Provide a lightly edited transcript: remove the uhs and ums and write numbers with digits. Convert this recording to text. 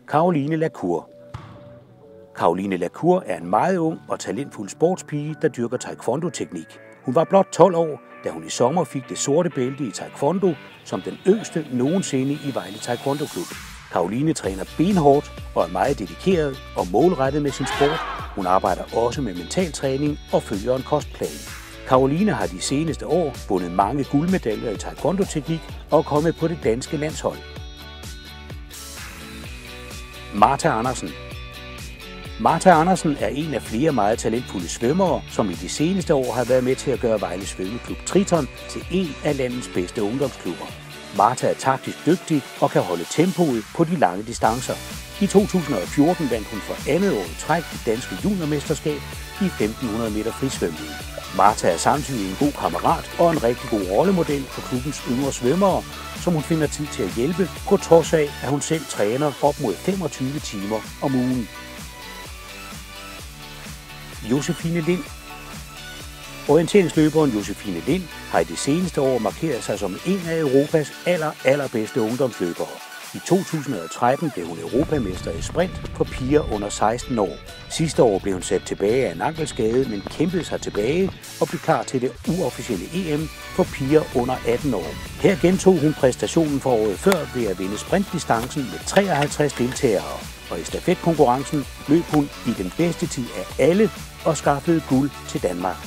Caroline La Cour. Caroline La Cour er en meget ung og talentfuld sportspige, der dyrker taekwondo-teknik. Hun var blot 12 år, da hun i sommer fik det sorte bælte i taekwondo som den yngste nogensinde i Vejle Taekwondo Klub. Caroline træner benhårdt og er meget dedikeret og målrettet med sin sport. Hun arbejder også med mental træning og følger en kostplan. Caroline har de seneste år vundet mange guldmedaljer i taekwondo-teknik og er kommet på det danske landshold. Martha Andersen. Martha Andersen er en af flere meget talentfulde svømmere, som i de seneste år har været med til at gøre Vejle Svømmeklub Triton til en af landets bedste ungdomsklubber. Martha er taktisk dygtig og kan holde tempoet på de lange distancer. I 2014 vandt hun for andet år i træk det danske juniormesterskab i 1500 meter frisvømning. Martha er samtidig en god kammerat og en rigtig god rollemodel for klubbens yngre svømmere, som hun finder tid til at hjælpe, på trods af, at hun selv træner op mod 25 timer om ugen. Josefine Lind. Orienteringsløberen Josefine Lind har i det seneste år markeret sig som en af Europas allerbedste ungdomsløbere. I 2013 blev hun europamester i sprint for piger under 16 år. Sidste år blev hun sat tilbage af en ankelskade, men kæmpede sig tilbage og blev klar til det uofficielle EM for piger under 18 år. Her gentog hun præstationen for året før ved at vinde sprintdistancen med 53 deltagere. Og i stafetkonkurrencen løb hun i den bedste tid af alle og skaffede guld til Danmark.